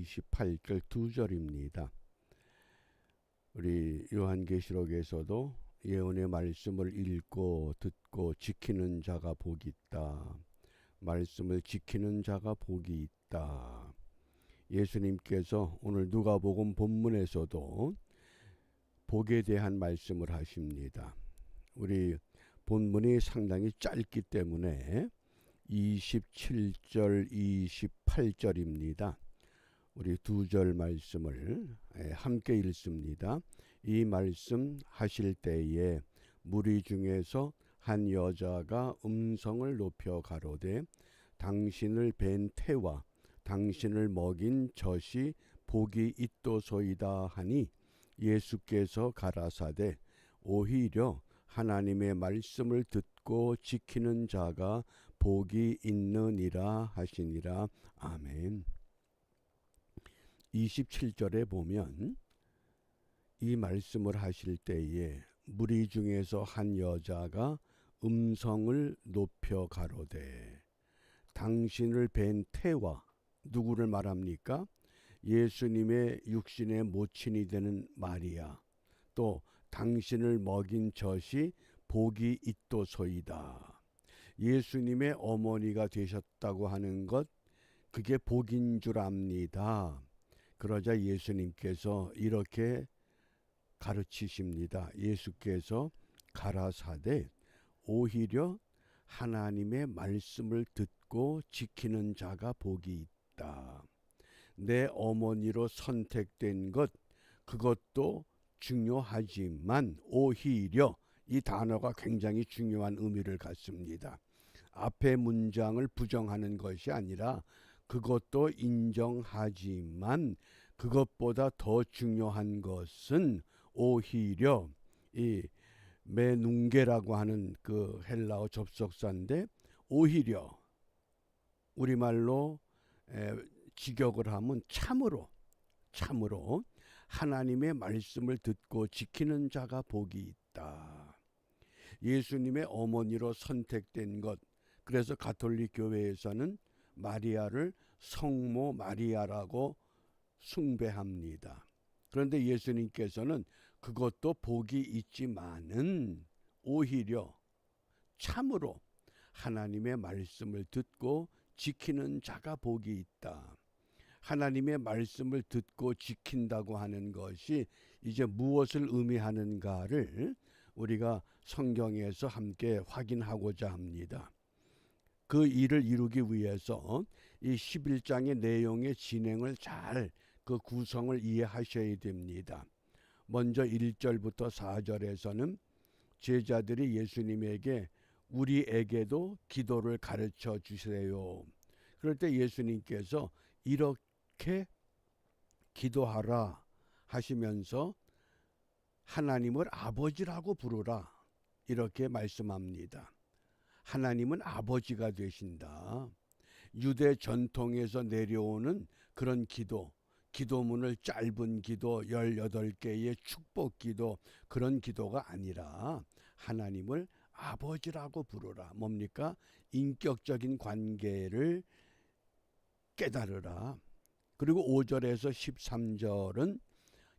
28절 2절입니다. 우리 요한계시록에서도 예언의 말씀을 읽고 듣고 지키는 자가 복이 있다. 말씀을 지키는 자가 복이 있다. 예수님께서 오늘 누가복음 본문에서도 복에 대한 말씀을 하십니다. 우리 본문이 상당히 짧기 때문에 27절, 28절입니다. 우리 두 절 말씀을 함께 읽습니다. 이 말씀 하실 때에 무리 중에서 한 여자가 음성을 높여 가로되 당신을 뵌 태와 당신을 먹인 젖이 복이 있도소이다 하니 예수께서 가라사대 오히려 하나님의 말씀을 듣고 지키는 자가 복이 있느니라 하시니라. 아멘. 27절에 보면 이 말씀을 하실 때에 무리 중에서 한 여자가 음성을 높여 가로되 당신을 뵌 태와 누구를 말합니까? 예수님의 육신의 모친이 되는 마리아, 또 당신을 먹인 젖이 복이 있도소이다. 예수님의 어머니가 되셨다고 하는 것, 그게 복인 줄 압니다. 그러자 예수님께서 이렇게 가르치십니다. 예수께서 가라사대 오히려 하나님의 말씀을 듣고 지키는 자가 복이 있다. 내 어머니로 선택된 것, 그것도 중요하지만 오히려 이 단어가 굉장히 중요한 의미를 갖습니다. 앞의 문장을 부정하는 것이 아니라 그것도 인정하지만 그것보다 더 중요한 것은 오히려 이 메눈게라고 하는 그 헬라어 접속사인데 오히려 우리말로 직역을 하면 참으로 하나님의 말씀을 듣고 지키는 자가 복이 있다. 예수님의 어머니로 선택된 것, 그래서 가톨릭 교회에서는 마리아를 성모 마리아라고 숭배합니다. 그런데 예수님께서는 그것도 복이 있지만은 오히려 참으로 하나님의 말씀을 듣고 지키는 자가 복이 있다. 하나님의 말씀을 듣고 지킨다고 하는 것이 이제 무엇을 의미하는가를 우리가 성경에서 함께 확인하고자 합니다. 그 일을 이루기 위해서 이 11장의 내용의 진행을 잘 그 구성을 이해하셔야 됩니다. 먼저 1절부터 4절에서는 제자들이 예수님에게 우리에게도 기도를 가르쳐 주세요. 그럴 때 예수님께서 이렇게 기도하라 하시면서 하나님을 아버지라고 부르라 이렇게 말씀합니다. 하나님은 아버지가 되신다. 유대 전통에서 내려오는 그런 기도문을 짧은 기도 18개의 축복 기도 그런 기도가 아니라 하나님을 아버지라고 부르라. 뭡니까? 인격적인 관계를 깨달으라. 그리고 5절에서 13절은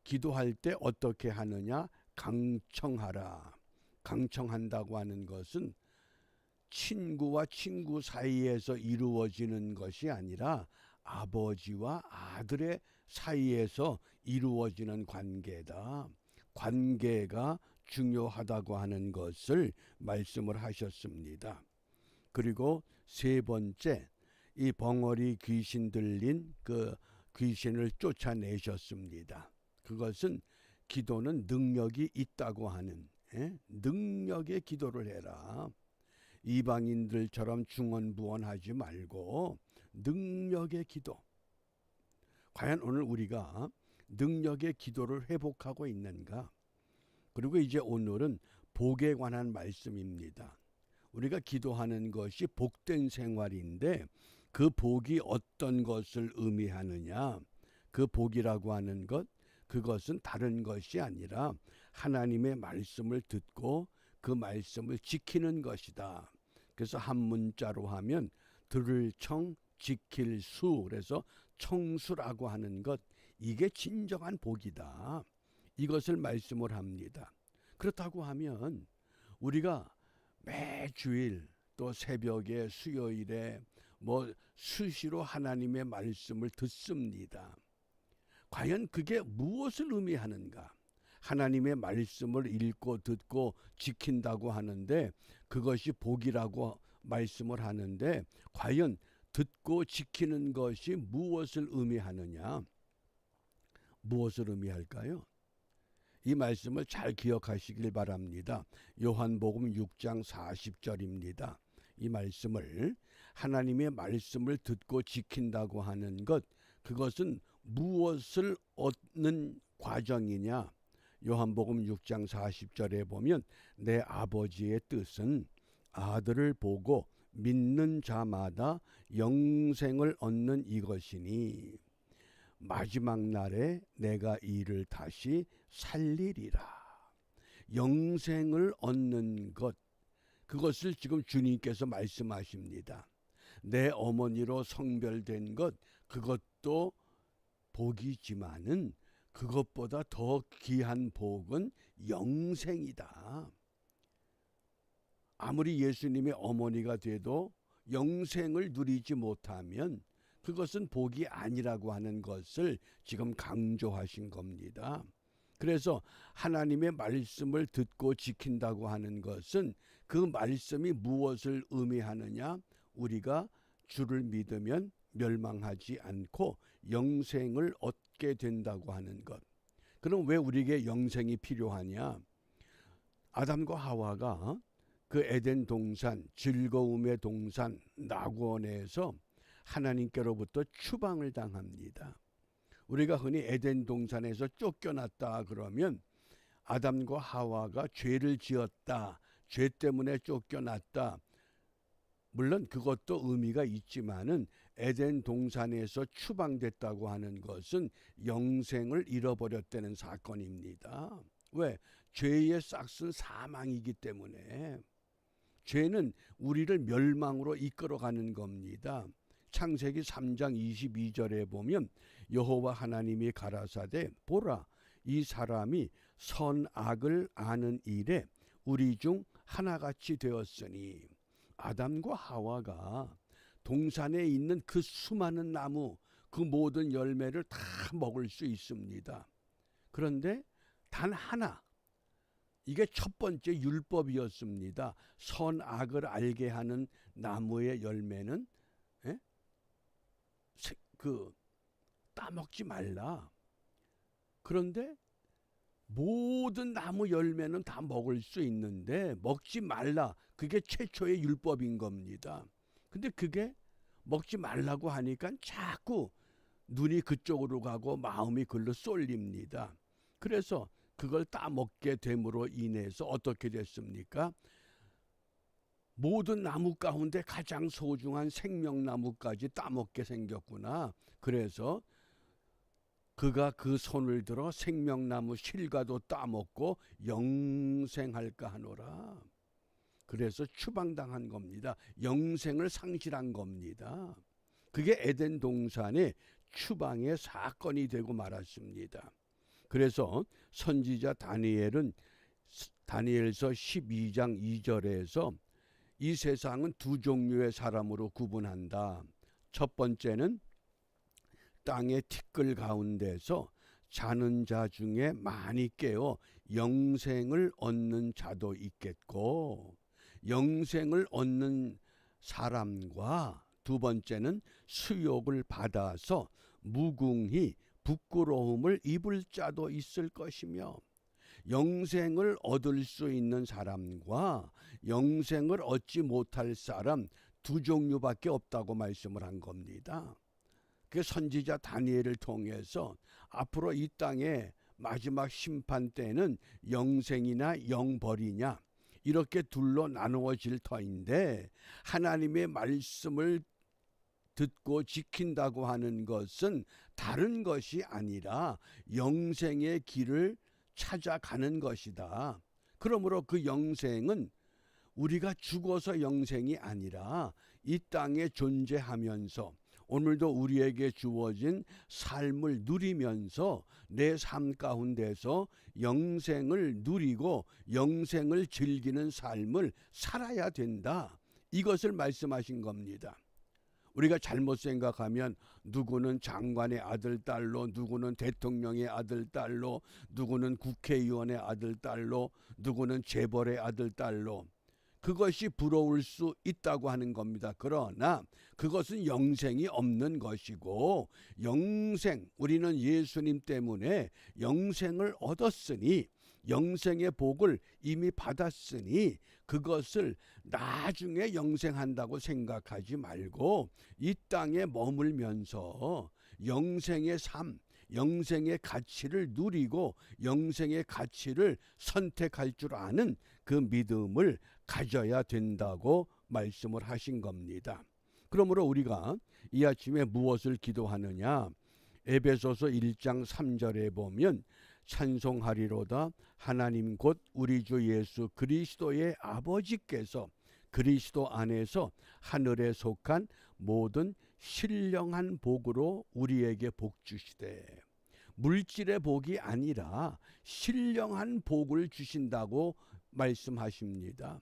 기도할 때 어떻게 하느냐? 강청하라. 강청한다고 하는 것은 친구와 친구 사이에서 이루어지는 것이 아니라 아버지와 아들의 사이에서 이루어지는 관계다. 관계가 중요하다고 하는 것을 말씀을 하셨습니다. 그리고 세 번째, 이 벙어리 귀신 들린 그 귀신을 쫓아내셨습니다. 그것은 기도는 능력이 있다고 하는 능력의 기도를 해라. 이방인들처럼 중언부언하지 말고 능력의 기도. 과연 오늘 우리가 능력의 기도를 회복하고 있는가? 그리고 이제 오늘은 복에 관한 말씀입니다. 우리가 기도하는 것이 복된 생활인데 그 복이 어떤 것을 의미하느냐? 그 복이라고 하는 것, 그것은 다른 것이 아니라 하나님의 말씀을 듣고 그 말씀을 지키는 것이다. 그래서 한 문자로 하면 들을 청 지킬 수, 그래서 청수라고 하는 것, 이게 진정한 복이다. 이것을 말씀을 합니다. 그렇다고 하면 우리가 매주일 또 새벽에 수요일에 수시로 하나님의 말씀을 듣습니다. 과연 그게 무엇을 의미하는가? 하나님의 말씀을 읽고 듣고 지킨다고 하는데 그것이 복이라고 말씀을 하는데 과연 듣고 지키는 것이 무엇을 의미하느냐? 무엇을 의미할까요? 이 말씀을 잘 기억하시길 바랍니다. 요한복음 6장 40절입니다. 이 말씀을 하나님의 말씀을 듣고 지킨다고 하는 것, 그것은 무엇을 얻는 과정이냐? 요한복음 6장 40절에 보면 내 아버지의 뜻은 아들을 보고 믿는 자마다 영생을 얻는 이것이니 마지막 날에 내가 이를 다시 살리리라. 영생을 얻는 것, 그것을 지금 주님께서 말씀하십니다. 내 어머니로 성별된 것, 그것도 복이지만은 그것보다 더 귀한 복은 영생이다. 아무리 예수님의 어머니가 돼도 영생을 누리지 못하면 그것은 복이 아니라고 하는 것을 지금 강조하신 겁니다. 그래서 하나님의 말씀을 듣고 지킨다고 하는 것은 그 말씀이 무엇을 의미하느냐? 우리가 주를 믿으면 멸망하지 않고 영생을 얻게 된다고 하는 것. 그럼 왜 우리에게 영생이 필요하냐? 아담과 하와가 그 에덴 동산, 즐거움의 동산, 낙원에서 하나님께로부터 추방을 당합니다. 우리가 흔히 에덴 동산에서 쫓겨났다 그러면 아담과 하와가 죄를 지었다, 죄 때문에 쫓겨났다. 물론 그것도 의미가 있지만은 에덴 동산에서 추방됐다고 하는 것은 영생을 잃어버렸다는 사건입니다. 왜? 죄의 싹은 사망이기 때문에. 죄는 우리를 멸망으로 이끌어가는 겁니다. 창세기 3장 22절에 보면 여호와 하나님이 가라사대 보라 이 사람이 선악을 아는 일에 우리 중 하나같이 되었으니 아담과 하와가 동산에 있는 그 수많은 나무 그 모든 열매를 다 먹을 수 있습니다. 그런데 단 하나, 이게 첫 번째 율법이었습니다. 선악을 알게 하는 나무의 열매는 따먹지 말라. 그런데 모든 나무 열매는 다 먹을 수 있는데 먹지 말라. 그게 최초의 율법인 겁니다. 근데 그게 먹지 말라고 하니까 자꾸 눈이 그쪽으로 가고 마음이 글로 쏠립니다. 그래서 그걸 따먹게 됨으로 인해서 어떻게 됐습니까? 모든 나무 가운데 가장 소중한 생명나무까지 따먹게 생겼구나. 그래서 그가 그 손을 들어 생명나무 실과도 따먹고 영생할까 하노라. 그래서 추방당한 겁니다. 영생을 상실한 겁니다. 그게 에덴 동산의 추방의 사건이 되고 말았습니다. 그래서 선지자 다니엘은 다니엘서 12장 2절에서 이 세상은 두 종류의 사람으로 구분한다. 첫 번째는 땅의 티끌 가운데서 자는 자 중에 많이 깨어 영생을 얻는 자도 있겠고, 영생을 얻는 사람과 두 번째는 수욕을 받아서 무궁히 부끄러움을 입을 자도 있을 것이며, 영생을 얻을 수 있는 사람과 영생을 얻지 못할 사람 두 종류밖에 없다고 말씀을 한 겁니다. 그 선지자 다니엘을 통해서 앞으로 이 땅의 마지막 심판 때는 영생이나 영벌이냐 이렇게 둘로 나누어질 터인데, 하나님의 말씀을 듣고 지킨다고 하는 것은 다른 것이 아니라 영생의 길을 찾아가는 것이다. 그러므로 그 영생은 우리가 죽어서 영생이 아니라 이 땅에 존재하면서 오늘도 우리에게 주어진 삶을 누리면서 내 삶 가운데서 영생을 누리고 영생을 즐기는 삶을 살아야 된다. 이것을 말씀하신 겁니다. 우리가 잘못 생각하면 누구는 장관의 아들, 딸로, 누구는 대통령의 아들, 딸로, 누구는 국회의원의 아들, 딸로, 누구는 재벌의 아들, 딸로, 그것이 부러울 수 있다고 하는 겁니다. 그러나 그것은 영생이 없는 것이고, 영생, 우리는 예수님 때문에 영생을 얻었으니, 영생의 복을 이미 받았으니 그것을 나중에 영생한다고 생각하지 말고 이 땅에 머물면서 영생의 삶, 영생의 가치를 누리고 영생의 가치를 선택할 줄 아는 그 믿음을 가져야 된다고 말씀을 하신 겁니다. 그러므로 우리가 이 아침에 무엇을 기도하느냐? 에베소서 1장 3절에 보면 찬송하리로다 하나님 곧 우리 주 예수 그리스도의 아버지께서 그리스도 안에서 하늘에 속한 모든 신령한 복으로 우리에게 복 주시되, 물질의 복이 아니라 신령한 복을 주신다고 말씀하십니다.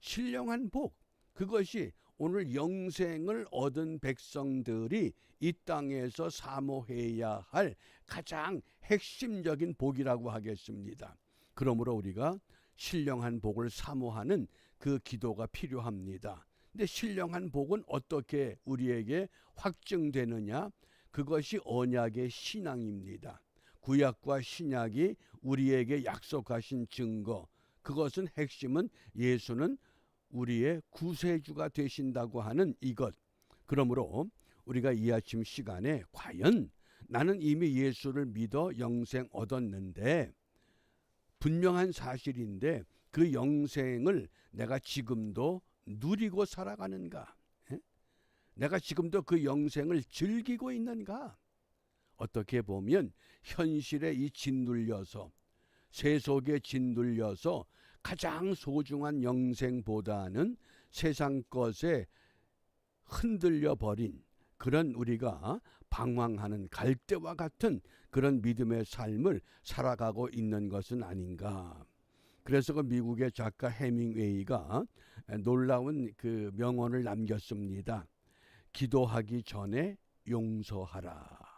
신령한 복, 그것이 오늘 영생을 얻은 백성들이 이 땅에서 사모해야 할 가장 핵심적인 복이라고 하겠습니다. 그러므로 우리가 신령한 복을 사모하는 그 기도가 필요합니다. 근데 신령한 복은 어떻게 우리에게 확증되느냐? 그것이 언약의 신앙입니다. 구약과 신약이 우리에게 약속하신 증거, 그것은 핵심은 예수는 우리의 구세주가 되신다고 하는 이것. 그러므로 우리가 이 아침 시간에 과연 나는 이미 예수를 믿어 영생 얻었는데, 분명한 사실인데 그 영생을 내가 지금도 누리고 살아가는가? 내가 지금도 그 영생을 즐기고 있는가? 어떻게 보면 현실에 이 짓눌려서, 세속에 짓눌려서 가장 소중한 영생보다는 세상 것에 흔들려 버린 그런 우리가 방황하는 갈대와 같은 그런 믿음의 삶을 살아가고 있는 것은 아닌가. 그래서 그 미국의 작가 해밍웨이가 놀라운 그 명언을 남겼습니다. 기도하기 전에 용서하라.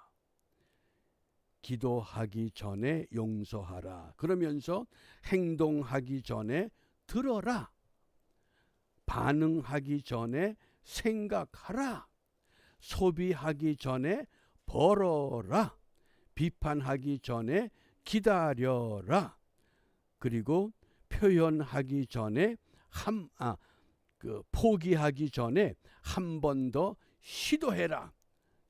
기도하기 전에 용서하라. 그러면서 행동하기 전에 들어라. 반응하기 전에 생각하라. 소비하기 전에 벌어라. 비판하기 전에 기다려라. 그리고 표현하기 전에 포기하기 전에 한 번 더 시도해라.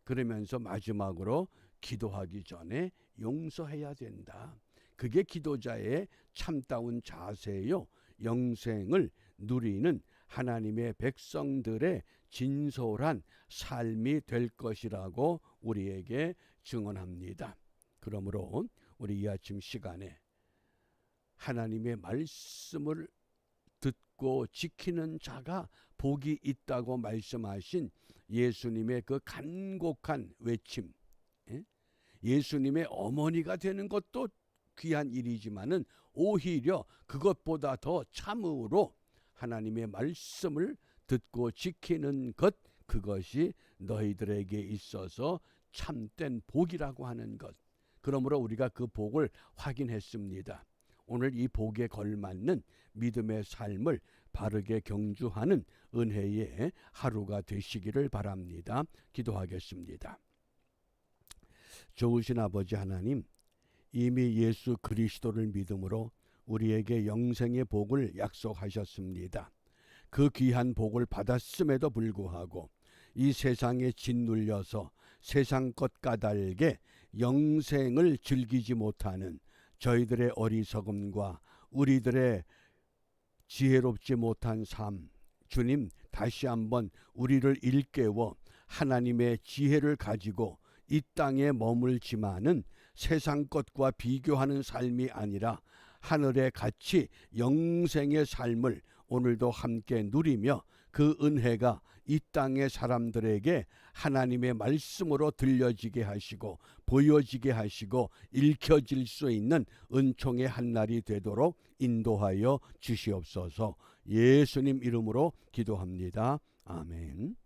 그러면서 마지막으로 기도하기 전에 용서해야 된다. 그게 기도자의 참다운 자세요. 영생을 누리는 하나님의 백성들의 진솔한 삶이 될 것이라고 우리에게 증언합니다. 그러므로 우리 이 아침 시간에 하나님의 말씀을 듣고 지키는 자가 복이 있다고 말씀하신 예수님의 그 간곡한 외침, 예수님의 어머니가 되는 것도 귀한 일이지만은 오히려 그것보다 더 참으로 하나님의 말씀을 듣고 지키는 것, 그것이 너희들에게 있어서 참된 복이라고 하는 것. 그러므로 우리가 그 복을 확인했습니다. 오늘 이 복에 걸맞는 믿음의 삶을 바르게 경주하는 은혜의 하루가 되시기를 바랍니다. 기도하겠습니다. 좋으신 아버지 하나님, 이미 예수 그리스도를 믿음으로 우리에게 영생의 복을 약속하셨습니다. 그 귀한 복을 받았음에도 불구하고 이 세상에 짓눌려서 세상 것 까닭에 영생을 즐기지 못하는 저희들의 어리석음과 우리들의 지혜롭지 못한 삶, 주님 다시 한번 우리를 일깨워 하나님의 지혜를 가지고 이 땅에 머물지만은 세상 것과 비교하는 삶이 아니라 하늘의 가치 영생의 삶을 오늘도 함께 누리며 그 은혜가 이 땅의 사람들에게 하나님의 말씀으로 들려지게 하시고 보여지게 하시고 읽혀질 수 있는 은총의 한날이 되도록 인도하여 주시옵소서. 예수님 이름으로 기도합니다. 아멘.